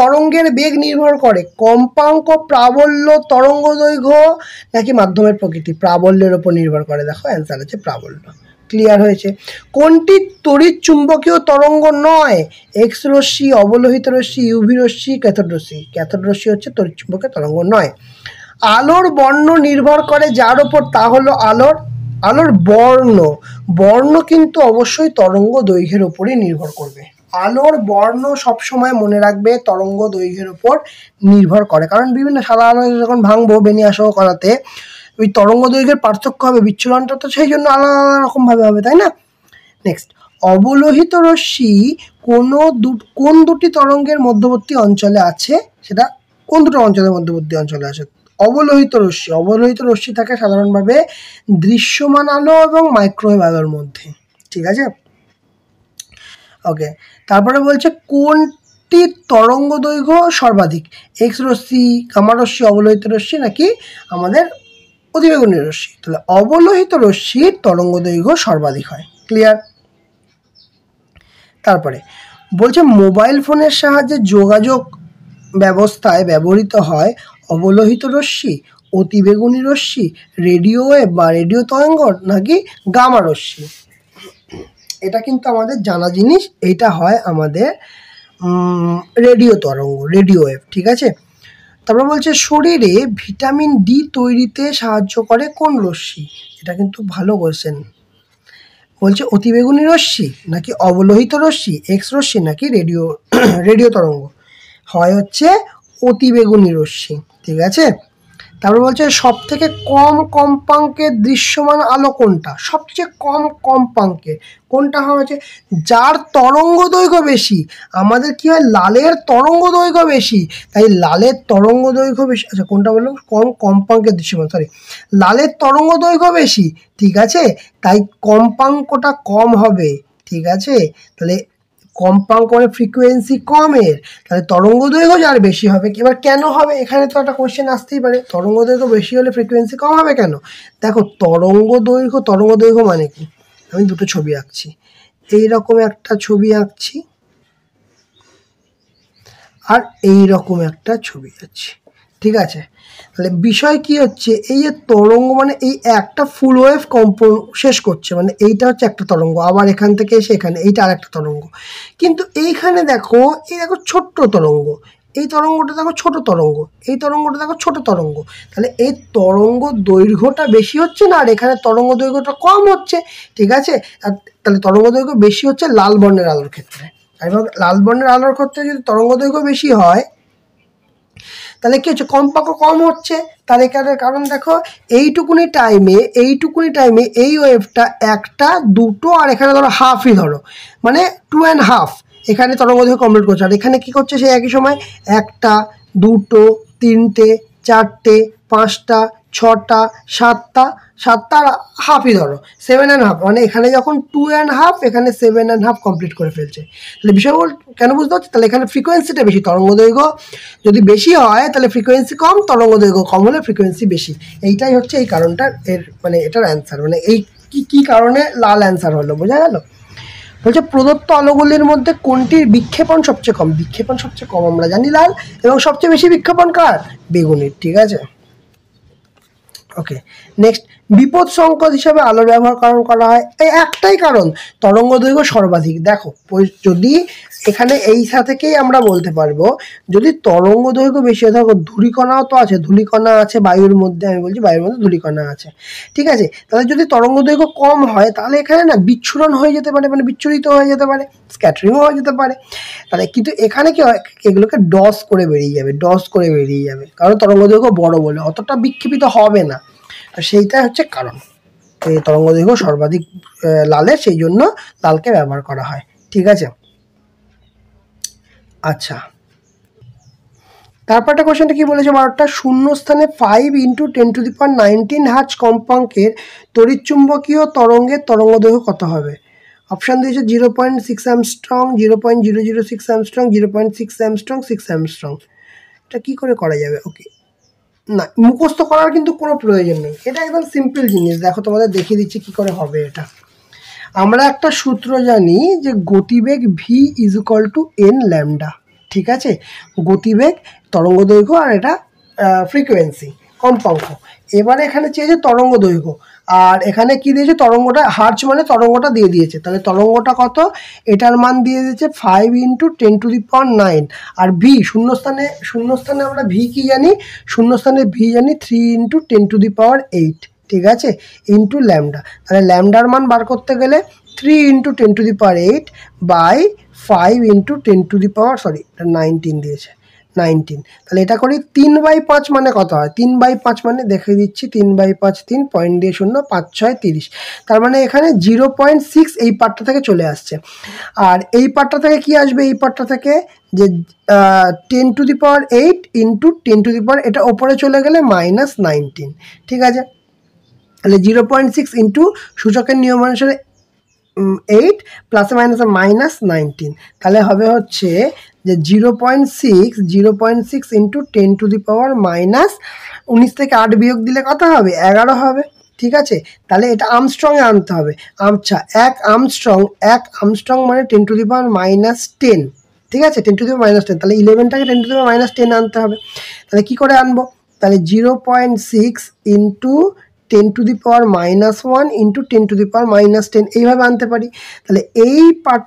তরঙ্গের বেগ নির্ভর করে? কম্পাঙ্ক, প্রাবল্য, তরঙ্গ দৈর্ঘ্য নাকি মাধ্যমের প্রকৃতি? প্রাবল্যের ওপর নির্ভর করে। দেখো অ্যান্সার হচ্ছে প্রাবল্য। ক্লিয়ার হয়েছে? কোনটি তড়িৎচুম্বকীয় তরঙ্গ নয়? এক্স রশ্মি, অবলোহিত রশ্মি, ইউভি রশ্মি, ক্যাথোড রশ্মি। ক্যাথোড রশ্মি হচ্ছে তড়িৎচুম্বকীয় তরঙ্গ নয়। আলোর বর্ণ নির্ভর করে যার ওপর, তা হলো আলোর বর্ণ কিন্তু অবশ্যই তরঙ্গ দৈর্ঘ্যের উপরই নির্ভর করবে। আলোর বর্ণ সবসময় মনে রাখবে তরঙ্গ দৈর্ঘ্যের উপর নির্ভর করে, কারণ বিভিন্ন সাদা আলো যখন ভাঙবো বেনিয়াসহ করাতে, ওই তরঙ্গ দৈর্ঘ্যের পার্থক্য হবে, বিচ্ছুরণটা তো সেই জন্য আলাদা আলাদা রকমভাবে হবে, তাই না? নেক্সট, অবলোহিত রশ্মি কোন দুটি তরঙ্গের মধ্যবর্তী অঞ্চলে আছে? সেটা কোন দুটো অঞ্চলের মধ্যবর্তী অঞ্চলে আছে? অবলোহিত রশ্মি থাকে সাধারণভাবে দৃশ্যমান আলো এবং মাইক্রোওয়েভ আলোর মধ্যে। ঠিক আছে, ওকে। তারপরে বলছে কোনটি তরঙ্গ দৈর্ঘ্য সর্বাধিক? এক্স রশ্মি, গামা রশ্মি, অবলোহিত রশ্মি নাকি আমাদের অতিবেগুনি রশ্মি? তাহলে অবলোহিত রশ্মির তরঙ্গ দৈর্ঘ্য সর্বাধিক হয়। ক্লিয়ার? তারপরে বলছে মোবাইল ফোনের সাহায্যে যোগাযোগ ব্যবস্থায় ব্যবহৃত হয় অবলোহিত রশ্মি, অতিবেগুনি রশ্মি, রেডিও ওয়েভ বা রেডিও তরঙ্গ নাকি গামা রশ্মি? এটা কিন্তু আমাদের জানা জিনিস, এটা হয় আমাদের রেডিও তরঙ্গ, রেডিও ওয়েভ। ঠিক আছে। তারপর বলছে শরীরে ভিটামিন ডি তৈরিতে সাহায্য করে কোন রশ্মি? এটা কিন্তু ভালো কোশ্চেন। বলছে অতিবেগুনি রশ্মি নাকি অবলোহিত রশ্মি, এক্স রশ্মি নাকি রেডিও তরঙ্গ? হয় হচ্ছে অতিবেগুনি রশ্মি। ঠিক আছে। তারপর বলছে সব থেকে কম কম্পাঙ্কের দৃশ্যমান আলো কোনটা? সবচেয়ে কম কম্পাঙ্কের কোনটা হচ্ছে? যার তরঙ্গ দৈর্ঘ্য বেশি। আমাদের কি হয়? লালের তরঙ্গ দৈর্ঘ্য বেশি, তাই লালের তরঙ্গ দৈর্ঘ্য বেশি। আচ্ছা, কোনটা বললাম? কম কম্পাঙ্কের দৃশ্যমান, সরি, লালের তরঙ্গ দৈর্ঘ্য বেশি। ঠিক আছে, তাই কম্পাঙ্কটা কম হবে। ঠিক আছে, তাহলে কম্পাঙ্ক মানে ফ্রিকোয়েন্সি কমের, তাহলে তরঙ্গ দৈর্ঘ্য যার বেশি হবে। এবার কেন হবে, এখানে তো একটা কোশ্চেন আসতেই পারে, তরঙ্গ দৈর্ঘ্য বেশি হলে ফ্রিকোয়েন্সি কম হবে কেন? দেখো তরঙ্গ দৈর্ঘ্য মানে কি, আমি দুটো ছবি আঁকছি, এইরকম একটা ছবি আঁকছি আর এইরকম একটা ছবি আঁকছি, ঠিক আছে? তাহলে বিষয় কি হচ্ছে, এই যে তরঙ্গ মানে এই একটা ফুল ওয়েভ কম্পন শেষ করছে, মানে এইটা হচ্ছে একটা তরঙ্গ, আবার এখান থেকে এসে এখানে এইটা আর একটা তরঙ্গ। কিন্তু এইখানে দেখো, এই দেখো ছোট্ট তরঙ্গ, এই তরঙ্গটা দেখো ছোট তরঙ্গ, এই তরঙ্গটা দেখো ছোট তরঙ্গ, তাহলে এই তরঙ্গ দৈর্ঘ্যটা বেশি হচ্ছে না, আর এখানে তরঙ্গ দৈর্ঘ্যটা কম হচ্ছে, ঠিক আছে? আর তাহলে তরঙ্গ দৈর্ঘ্য বেশি হচ্ছে লাল বর্ণের আলোর ক্ষেত্রে। এবং লাল বর্ণের আলোর ক্ষেত্রে যদি তরঙ্গ দৈর্ঘ্য বেশি হয়, তাহলে কি হচ্ছে, কম্পাঙ্ক কম হচ্ছে। তার এখানে কারণ দেখো, এইটুকুনি টাইমে এই ওয়েভটা একটা, দুটো, আর এখানে ধরো হাফই ধরো, মানে 2.5 এখানে তরঙ্গ দৈর্ঘ্য কমপ্লিট করছে। আর এখানে কি করছে, সেই একই সময় একটা, দুটো, তিনটে, চারটে, পাঁচটা, ছটা, সাতটা আর হাফই ধরো 7.5, মানে এখানে যখন 2.5 এখানে 7.5 কমপ্লিট করে ফেলছে। তাহলে বিষয় কেন বুঝতে পারছি, তাহলে এখানে ফ্রিকোয়েন্সিটা বেশি, তরঙ্গ দৈর্ঘ্য যদি বেশি হয় তাহলে ফ্রিকোয়েন্সি কম, তরঙ্গ দৈর্ঘ্য কম হলে ফ্রিকোয়েন্সি বেশি। এইটাই হচ্ছে এই কারণটা, এর মানে এটার অ্যান্সার, মানে এই কি কারণে লাল অ্যান্সার হলো, বোঝা গেল? বলছে প্রদত্ত আলোগুলির মধ্যে কোনটির বিক্ষেপণ সবচেয়ে কম? বিক্ষেপণ সবচেয়ে কম আমরা জানি লাল, এবং সবচেয়ে বেশি বিক্ষেপণ কার? বেগুনির, ঠিক আছে? ওকে, নেক্সট, বিপদ সংকেত হিসাবে আলোর ব্যবহার করা হয়, এই একটাই কারণ, তরঙ্গ দৈর্ঘ্য সর্বাধিক। দেখো যদি এখানে এই থেকেই আমরা বলতে পারবো, যদি তরঙ্গ দৈর্ঘ্য বেশি হয়, দেখো ধূলিকণাও তো আছে, ধূলিকণা আছে বায়ুর মধ্যে, আমি বলছি বায়ুর মধ্যে ধূলিকণা আছে, ঠিক আছে? তাহলে যদি তরঙ্গ দৈর্ঘ্য কম হয়, তাহলে এখানে না বিচ্ছুরণ হয়ে যেতে পারে, মানে বিচ্ছুরিত হয়ে যেতে পারে, স্ক্যাটারিংও হয়ে যেতে পারে। তাহলে কিন্তু এখানে কি হয়, এগুলোকে ডস করে বেরিয়ে যাবে, কারণ তরঙ্গ দৈর্ঘ্য বড় বলে অতটা বিক্ষেপিত হবে না, আর সেইটা হচ্ছে কারণ। এই তরঙ্গ দৈর্ঘ্য সর্বাধিক লালের, সেই জন্য লালকে ব্যবহার করা হয়, ঠিক আছে? আচ্ছা, তারপর একটা কোশ্চেনটা কি বলেছে, 12টা শূন্যস্থানে 5 × 10⁻19 হার্জ কম্পাঙ্কের তড়িৎচুম্বকীয় তরঙ্গের তরঙ্গ দৈর্ঘ্য কত হবে? অপশান দিয়েছে 0.6 অ্যামস্ট্রং, 0.006 অ্যামস্ট্রং, 0.6 অ্যামস্ট্রং, 6 অ্যামস্ট্রং। এটা কি করে করা যাবে? ওকে, না মুখস্থ করার কিন্তু কোনো প্রয়োজন নেই, এটা একদম সিম্পল জিনিস। দেখো তোমাদের দেখিয়ে দিচ্ছি কি করে হবে এটা। আমরা একটা সূত্র জানি যে গতিবেগ v = n ল্যামডা, ঠিক আছে? গতিবেগ, তরঙ্গ দৈর্ঘ্য, আর এটা ফ্রিকোয়েন্সি কম্পাঙ্ক। এবারে এখানে চেয়েছে তরঙ্গ দৈর্ঘ্য, আর এখানে কি দিয়েছে, তরঙ্গটা হার্জ মানে তরঙ্গটা দিয়ে দিয়েছে, তাহলে তরঙ্গটা কত, এটার মান দিয়ে দিয়েছে 5 × 10⁹, আর ভি শূন্যস্থানে আমরা ভি কি জানি, শূন্যস্থানে ভি জানি 3 × 10⁸, ঠিক আছে, ইন্টু ল্যামডা। তাহলে ল্যামডার মান বার করতে গেলে 3 × 10⁸ বাই 5 × 10⁻19 দিয়েছে, 19। তাহলে এটা করি 3/5 মানে কত হয়, 3/5 মানে দেখিয়ে দিচ্ছি, 3/5 3 পয়েন্ট দিয়ে 0, 5 6 30, তার মানে এখানে 0.6 এই পার্টটা থেকে চলে আসছে। আর এই পার্টটা থেকে কি আসবে, এই পার্টটা থেকে যে 10⁸ ইন্টু 10⁻, এটা ওপরে চলে গেলে -19, ঠিক আছে? তাহলে 0.6 ইন্টু সূচকের নিয়ম অনুসারে 8 প্লাসে মাইনাসে -19, তাহলে হবে হচ্ছে যে 0.6 ইন্টু 10⁻⁻19 থেকে 8 বিয়োগ দিলে কত হবে, 11 হবে, ঠিক আছে? তাহলে এটা আর্মস্ট্রংয়ে আনতে হবে। আচ্ছা, এক আর্মস্ট্রং মানে 10⁻−10, ঠিক আছে, 10⁻−10, তাহলে 11টাকে 10⁻−10 আনতে হবে। তাহলে কি করে আনবো, তাহলে 0.6 ইন্টু 10⁻−1 ইন্টু 10⁻−10 এইভাবে আনতে পারি। তাহলে এই পার্ট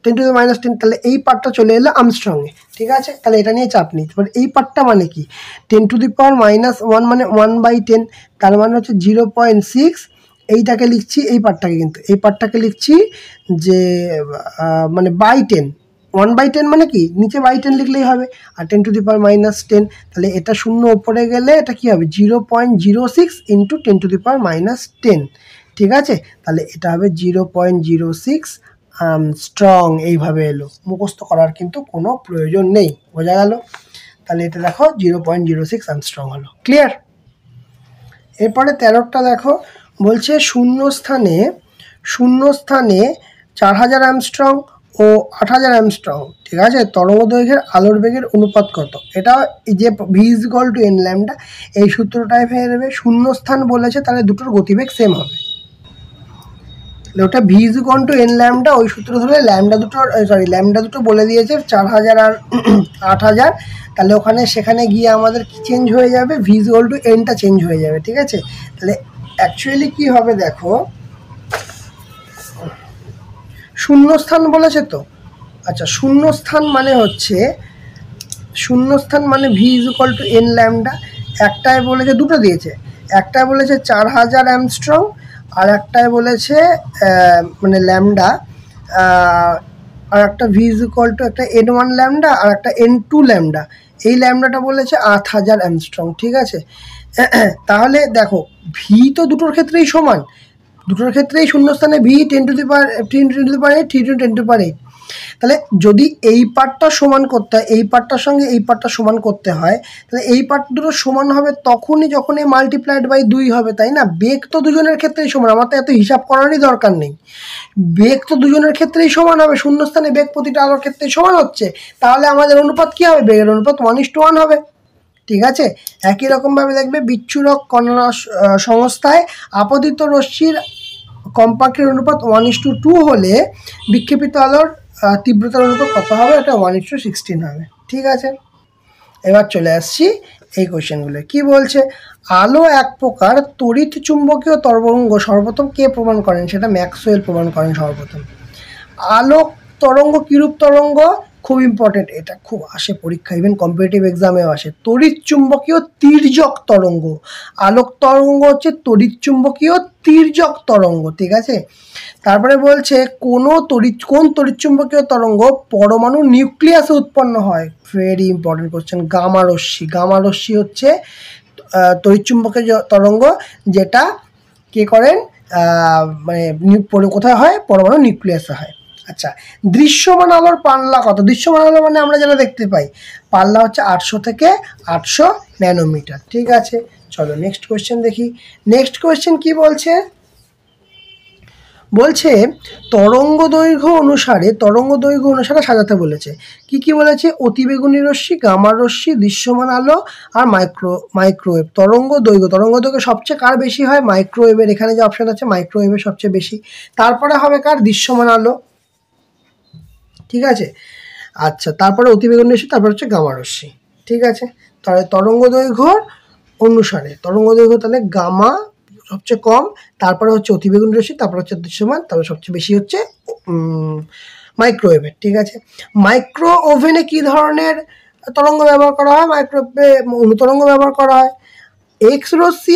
10⁻−10, তাহলে এই পার্টটা চলে এলো আর্মস্ট্রংয়ে, ঠিক আছে? তাহলে এটা নিয়ে চাপ নিই। তারপর এই পার্টটা মানে কি, 10⁻−1 মানে 1/10, তার মানে হচ্ছে 0.6, এইটাকে লিখছি, এই পার্টটাকে লিখছি যে মানে বাই 10, 1/10 মানে কি, নিচে বাই 10 লিখলেই হবে, আর 10⁻−10, তাহলে এটা শূন্য ওপরে গেলে এটা কি হবে, 0.06 ইন্টু 10⁻−10, ঠিক আছে? তাহলে এটা হবে 0.06 আর্মস্ট্রং, এইভাবে এলো। মুখস্থ করার কিন্তু কোনো প্রয়োজন নেই, বোঝা গেল? তাহলে এটা দেখো 0.06 আর্মস্ট্রং হলো, ক্লিয়ার? এরপরে 13টা দেখো, বলছে শূন্যস্থানে 4000 আর্মস্ট্রং ও 8000 অ্যামস্ট্রং, ঠিক আছে। তরঙ্গ দৈর্ঘ্যের আলোর বেগের অনুপাত কত? এটা যে V is equal two N lambda, এই সূত্রটাই হয়ে যাবে। শূন্যস্থান বলেছে, তাহলে দুটোর গতিবেগ সেম হবে। ওটা V is equal two N lambda, ওই সূত্র ধরে ল্যামডা দুটো বলে দিয়েছে 4000 আর 8000, তাহলে সেখানে গিয়ে আমাদের কি চেঞ্জ হয়ে যাবে, ভি ইজ ইকুয়াল টু এনটা চেঞ্জ হয়ে যাবে, ঠিক আছে। তাহলে অ্যাকচুয়ালি কি হবে দেখো, শূন্যস্থান বলেছে তো, আচ্ছা শূন্যস্থান মানে V is equal two N lambda. একটায় বলেছে, দুটো দিয়েছে, একটায় বলেছে 4000 অ্যামস্ট্রং, আর একটায় বলেছে মানে ল্যামডা, আর একটা ভি ইজ ইকুয়াল টু একটা N1 ল্যামডা আর একটা N2 ল্যামডা। এই ল্যামডাটা বলেছে 8000 অ্যামস্ট্রং, ঠিক আছে। তাহলে দেখো ভি তো দুটোর ক্ষেত্রেই সমান, দুটোর ক্ষেত্রেই শূন্যস্থানে ভি 10 টু দি পাওয়ার 8, 3 × 10⁸। তাহলে যদি এই পার্টটা সমান করতে হয়, এই পার্টটার সঙ্গে এই পার্টটা সমান করতে হয়, তাহলে এই পার্ট দুটো সমান হবে তখনই যখন এই মাল্টিপ্লাইড বাই 2 হবে, তাই না। বেগ তো দুজনের ক্ষেত্রেই সমান, আমার তো এত হিসাব করারই দরকার নেই। বেগ তো দুজনের ক্ষেত্রেই সমান হবে, শূন্যস্থানে বেগ প্রতিটা আলোর ক্ষেত্রেই সমান হচ্ছে, তাহলে আমাদের অনুপাত কী হবে, বেগের অনুপাত 1:1 হবে, ঠিক আছে। একই রকমভাবে দেখবে বিচ্ছুরক কণা সংস্থায় আপতিত রশ্মির কম্পাঙ্কের অনুপাত 1:2 হলে বিক্ষেপিত আলোর তীব্রতার অনুপাত কত হবে, এটা 1:16 হবে, ঠিক আছে। এবার চলে আসছি এই কোয়েশ্চেনগুলো। কি বলছে, আলো এক প্রকার তড়িৎ চুম্বকীয় তরঙ্গ সর্বপ্রথম কে প্রমাণ করেন, সেটা ম্যাক্সওয়েল প্রমাণ করেন সর্বপ্রথম। আলোক তরঙ্গ কিরূপ তরঙ্গ, খুব ইম্পর্টেন্ট, এটা খুব আসে পরীক্ষা, ইভেন কম্পিটিটিভ এক্সামেও আসে। তড়িৎ চুম্বকীয় তির্যক তরঙ্গ, আলোক তরঙ্গ হচ্ছে তড়িৎ চুম্বকীয় তির্যক তরঙ্গ, ঠিক আছে। তারপরে বলছে কোন তড়িৎ চুম্বকীয় তরঙ্গ পরমাণু নিউক্লিয়াসে উৎপন্ন হয়, ভেরি ইম্পর্টেন্ট কোশ্চেন। গামা রশ্মি, গামা রশ্মি হচ্ছে তড়িৎ চুম্বকীয় তরঙ্গ, যেটা কে করেন মানে কোথায় হয়, পরমাণু নিউক্লিয়াসে হয়। আচ্ছা, দৃশ্যমান আলোর পাল্লা কত? দৃশ্যমান আলো মানে আমরা যেটা দেখতে পাই, পাল্লা হচ্ছে 800 থেকে 800 ন্যানোমিটার, ঠিক আছে। চলো নেক্সট কোয়েশ্চেন দেখি। নেক্সট কোয়েশ্চেন কি বলছে, তরঙ্গ দৈর্ঘ্য অনুসারে সাজাতে বলেছে। কি বলেছে, অতিবেগুনি রশ্মি, গামা রশ্মি, দৃশ্যমান আলো আর মাইক্রোওয়েভ। তরঙ্গ দৈর্ঘ্য সবচেয়ে কার বেশি হয়, মাইক্রোওয়েভের। এখানে যে অপশন আছে মাইক্রোওয়েভের সবচেয়ে বেশি, তারপরে হবে কার, দৃশ্যমান আলো, ঠিক আছে। আচ্ছা, তারপরে অতিবেগুনি রশ্মি, তারপর হচ্ছে গামা রশ্মি, ঠিক আছে। তাহলে তরঙ্গ দৈর্ঘ্য অনুসারে তাহলে গামা সবচেয়ে কম, তারপরে হচ্ছে অতিবেগুনি রশ্মি, তারপর হচ্ছে দৃশ্যমান, তারপরে সবচেয়ে বেশি হচ্ছে মাইক্রোওয়েভের, ঠিক আছে। মাইক্রো ওভেনে কী ধরনের তরঙ্গ ব্যবহার করা হয়, মাইক্রোওয়েভে অনুতরঙ্গ ব্যবহার করা হয়। এক্স রশ্মি,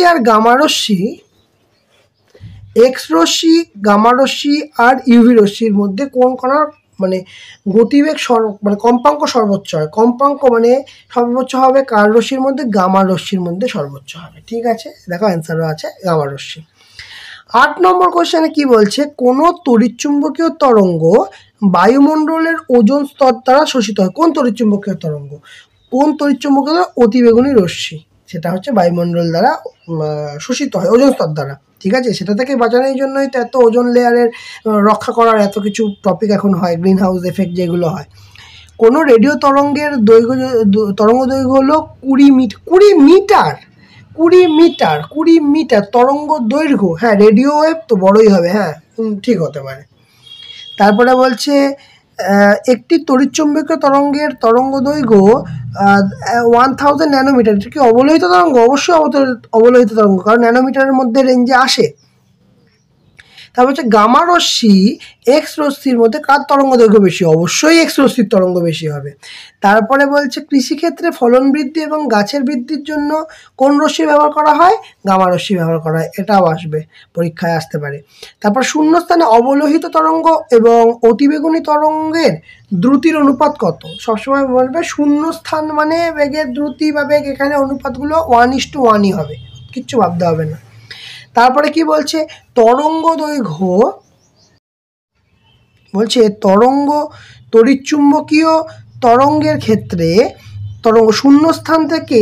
গামা রশ্মি আর ইউভি রশ্মির মধ্যে কোন কণার মানে গতিবেগ মানে কম্পাঙ্ক সর্বোচ্চ হয়, কম্পাঙ্ক মানে সর্বোচ্চ হবে কার রশ্মির মধ্যে, গামা রশ্মির মধ্যে সর্বোচ্চ হবে, ঠিক আছে। দেখো অ্যান্সারও আছে গামা রশ্মি। 8 নম্বর কোশ্চেনে কি বলছে, কোন তড়িৎচুম্বকীয় তরঙ্গ বায়ুমণ্ডলের ওজোন স্তর দ্বারা শোষিত হয়। কোন তড়িৎচুম্বকীয় তরঙ্গ, অতিবেগুনি রশ্মি, সেটা হচ্ছে বায়ুমণ্ডল দ্বারা শোষিত হয়, ওজোন স্তর দ্বারা, ঠিক আছে। সেটা থেকে বাঁচানোর জন্যই তো এত ওজোন লেয়ারের রক্ষা করার এত কিছু টপিক এখন হয়, গ্রিন হাউস এফেক্ট যেগুলো হয়। কোনো রেডিও তরঙ্গের তরঙ্গ দৈর্ঘ্য হলো 20 মিটার তরঙ্গ দৈর্ঘ্য। হ্যাঁ, রেডিও ওয়েভ তো বড়ই হবে, হ্যাঁ ঠিক হতে পারে। তারপরে বলছে একটি তড়িৎচুম্বকীয় তরঙ্গের তরঙ্গ দৈর্ঘ্য 1000 ন্যানোমিটার। এটা কি অবলোহিত তরঙ্গ? অবশ্যই অবলোহিত তরঙ্গ, কারণ ন্যানোমিটারের মধ্যে রেঞ্জে আসে। তারপর হচ্ছে গামা রশ্মি এক্স রশ্মির মধ্যে কার তরঙ্গ দৈর্ঘ্য বেশি? অবশ্যই এক্স রশ্মির তরঙ্গ বেশি হবে। তারপরে বলছে কৃষিক্ষেত্রে ফলন বৃদ্ধি এবং গাছের বৃদ্ধির জন্য কোন রশ্মি ব্যবহার করা হয়? গামা রশ্মি ব্যবহার করা হয়, এটাও আসবে, পরীক্ষায় আসতে পারে। তারপর শূন্যস্থানে অবলোহিত তরঙ্গ এবং অতিবেগুনি তরঙ্গের দ্রুতির অনুপাত কত? সবসময় বলবে শূন্যস্থান মানে বেগের দ্রুতি বা বেগ, এখানে অনুপাতগুলো 1:1ই হবে, কিচ্ছু ভাবতে হবে না। তারপরে কি বলছে, তড়িৎচুম্বকীয় তরঙ্গের ক্ষেত্রে শূন্যস্থান থেকে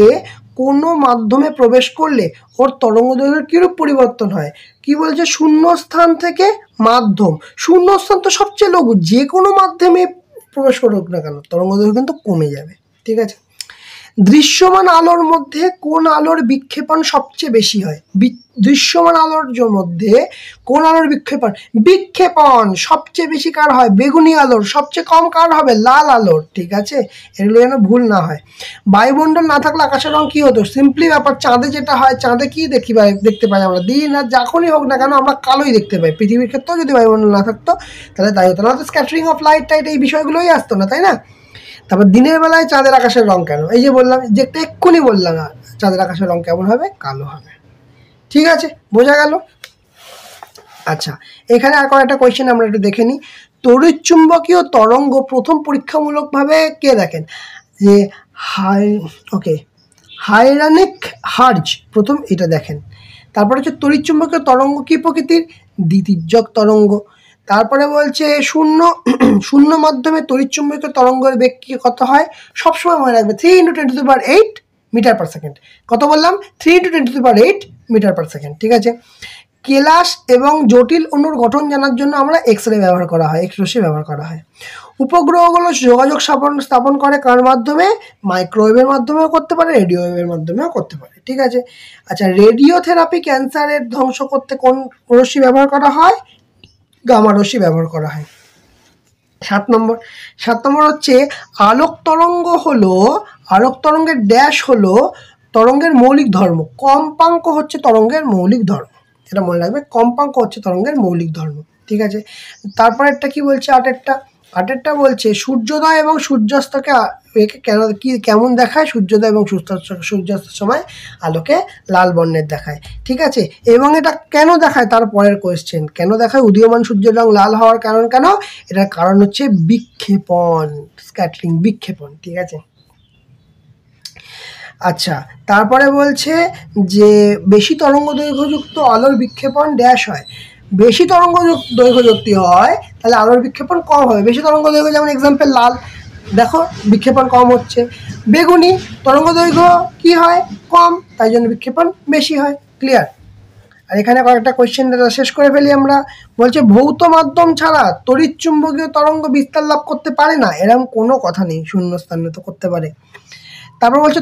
কোনো মাধ্যমে প্রবেশ করলে ওর তরঙ্গ দৈর্ঘ্যের কীরূপ পরিবর্তন হয়? কি বলছে, শূন্যস্থান থেকে মাধ্যম, শূন্যস্থান তো সবচেয়ে লঘু, যে কোনো মাধ্যমে প্রবেশ করুক না কেন তরঙ্গ দৈর্ঘ্য কিন্তু কমে যাবে। ঠিক আছে, দৃশ্যমান আলোর মধ্যে কোন আলোর বিক্ষেপণ সবচেয়ে বেশি হয়? দৃশ্যমান আলোর মধ্যে কোন আলোর বিক্ষেপণ সবচেয়ে বেশি কার হয়? বেগুনি আলোর। সবচেয়ে কম কার হবে? লাল আলোর। ঠিক আছে, এগুলো যেন ভুল না হয়। বায়ুমণ্ডল না থাকলে আকাশের রং কি হতো? সিম্পলি ব্যাপার, চাঁদে যেটা হয়, চাঁদে কি দেখতে পাই আমরা? দিন আর যখনই হোক না কেন আমরা কালোই দেখতে পাই। পৃথিবীর ক্ষেত্রেও যদি বায়ুমণ্ডল না থাকতো তাহলে তাই হতো না, তো স্ক্যাটারিং অফ লাইট টাইট এই বিষয়গুলোই আসতো না, তাই না? তারপর দিনের বেলায় চাঁদের আকাশের রং কেন? এই যে বললাম, যে এক্ষুনি বললাম, চাঁদের আকাশের রং কেমন হবে? কালো হবে। ঠিক আছে, বোঝা গেল? আচ্ছা, এখানে আর কয়েকটা কোয়েশ্চেন আমরা একটু দেখে নিই। তড়িৎচুম্বকীয় তরঙ্গ প্রথম পরীক্ষামূলকভাবে কে দেখেন? যে হাইরানিক হার্জ প্রথম এটা দেখেন। তারপরে হচ্ছে তড়িৎচুম্বকীয় তরঙ্গ কি প্রকৃতির? দ্বিতীর্যক তরঙ্গ। তারপরে বলছে শূন্য মাধ্যমে তড়িৎচুম্বকীয় তরঙ্গের বেগ কত হয়? সবসময় মনে রাখবে 3 × 10⁸ মিটার পার সেকেন্ড। কত বললাম? 3 × 10⁸ মিটার পার সেকেন্ড। ঠিক আছে, কেলাস এবং জটিল অণুর গঠন জানার জন্য আমরা এক্স-রে ব্যবহার করা হয়, এক্স রশ্মি ব্যবহার করা হয়। উপগ্রহগুলো যোগাযোগ স্থাপন করে কার মাধ্যমে? মাইক্রোওয়েভের মাধ্যমেও করতে পারে, রেডিও ওয়েভের মাধ্যমেও করতে পারে। ঠিক আছে, আচ্ছা, রেডিওথেরাপি ক্যান্সারের ধ্বংস করতে কোন রশ্মি ব্যবহার করা হয়? গামা রশ্মি ব্যবহার করা হয়। 7 নম্বর হচ্ছে আলোক তরঙ্গের ড্যাশ হলো তরঙ্গের মৌলিক ধর্ম। কম্পাঙ্ক হচ্ছে তরঙ্গের মৌলিক ধর্ম, এটা মনে রাখবে, কম্পাঙ্ক হচ্ছে তরঙ্গের মৌলিক ধর্ম। ঠিক আছে, তারপর একটা কি বলছে? আটেরটা বলছে সূর্যোদয় এবং সূর্যাস্তকে কেমন দেখায়? সূর্যোদয় এবং সূর্যাস্তের সময় আলোকে লাল বর্ণের দেখায়। ঠিক আছে, এবং এটা কেন দেখায়? তার পরের কোয়েশ্চেন, কেন দেখায় উদীয়মান সূর্যের রং লাল হওয়ার কারণ কেন? এটার কারণ হচ্ছে বিক্ষেপণ, স্ক্যাটারিং, বিক্ষেপণ। ঠিক আছে, আচ্ছা, তারপরে বলছে যে বেশি তরঙ্গ দৈর্ঘ্যযুক্ত আলোর বিক্ষেপণ ড্যাশ হয়। বেশি তরঙ্গ দৈর্ঘ্য যদি হয় তাহলে আলোর বিক্ষেপণ কম হবে। বেশি তরঙ্গ দৈর্ঘ্য, যেমন এক্সাম্পল লাল, দেখো বিক্ষেপণ কম হচ্ছে। বেগুনি তরঙ্গ দৈর্ঘ্য কি হয়? কম, তাই জন্য বিক্ষেপণ বেশি হয়। ক্লিয়ার? আর এখানে কয়েকটা কোয়েশ্চেন শেষ করে ফেলি আমরা। বলছে ভৌত মাধ্যম ছাড়া তড়িৎচুম্বকীয় তরঙ্গ বিস্তার লাভ করতে পারে না, এরকম কোনো কথা নেই, শূন্যস্থানে তো করতে পারে। তারপর বলছে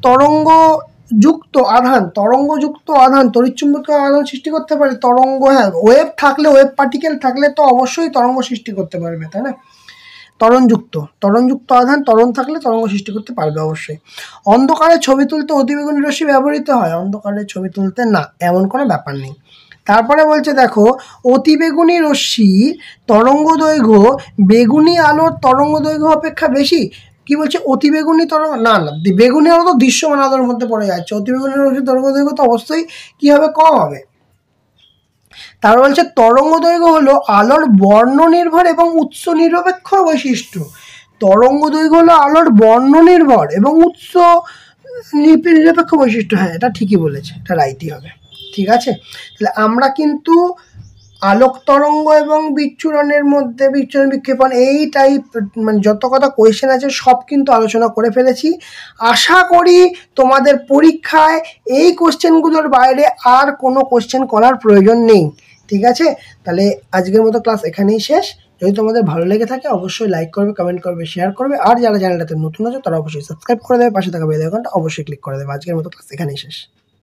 তরঙ্গযুক্ত আধান তড়িৎচুম্বকীয় আধান সৃষ্টি করতে পারে। তরঙ্গ, হ্যাঁ, ওয়েভ পার্টিকেল থাকলে তো অবশ্যই তরঙ্গ সৃষ্টি করতে পারবে, তাই না? ত্বরণযুক্ত আধান, ত্বরণ থাকলে তরঙ্গ সৃষ্টি করতে পারবে অবশ্যই। অন্ধকারে ছবি তুলতে অতিবেগুনি রশ্মি ব্যবহৃত হয়? অন্ধকারে ছবি তুলতে না, এমন কোনো ব্যাপার নেই। তারপরে বলছে দেখো, অতিবেগুনি রশ্মির তরঙ্গ দৈর্ঘ্য বেগুনি আলোর তরঙ্গ দৈর্ঘ্য অপেক্ষা বেশি। কি বলছে? অতিবেগুনি তরঙ্গ না, বেগুনি আলো তো দৃশ্যমান আলোর মধ্যে পড়ে যাচ্ছে, অতিবেগুনি রশ্মির তরঙ্গ দৈর্ঘ্য তো অবশ্যই কি হবে? কম হবে। তারপর বলছে তরঙ্গ দৈর্ঘ্য হলো আলোর বর্ণ নির্ভর এবং উৎস নিরপেক্ষ বৈশিষ্ট্য। তরঙ্গ দৈর্ঘ্য হলো আলোর বর্ণ নির্ভর এবং উৎস নিরপেক্ষ বৈশিষ্ট্য। হ্যাঁ, এটা ঠিকই বলেছে, এটা রাইটই হবে। ঠিক আছে, তাহলে আমরা কিন্তু আলোক তরঙ্গ এবং বিচ্ছুরণের মধ্যে বিচ্ছুরণ বিক্ষেপণ এই টাইপ মানে যত কথা কোয়েশ্চেন আছে সব কিন্তু আলোচনা করে ফেলেছি। আশা করি তোমাদের পরীক্ষায় এই কোশ্চেনগুলোর বাইরে আর কোনো কোশ্চেন করার প্রয়োজন নেই। ঠিক আছে, তাহলে আজকের মতো ক্লাস এখানেই শেষ। যদি তোমাদের ভালো লেগে থাকে অবশ্যই লাইক করবে, কমেন্ট করবে, শেয়ার করবে, আর যারা চ্যানেলটাতে নতুন আছে তারা অবশ্যই সাবস্ক্রাইব করে দেবে, পাশে থাকা বেল আইকনটা অবশ্যই ক্লিক করে দেবে। আজকের মতো ক্লাস এখানেই শেষ।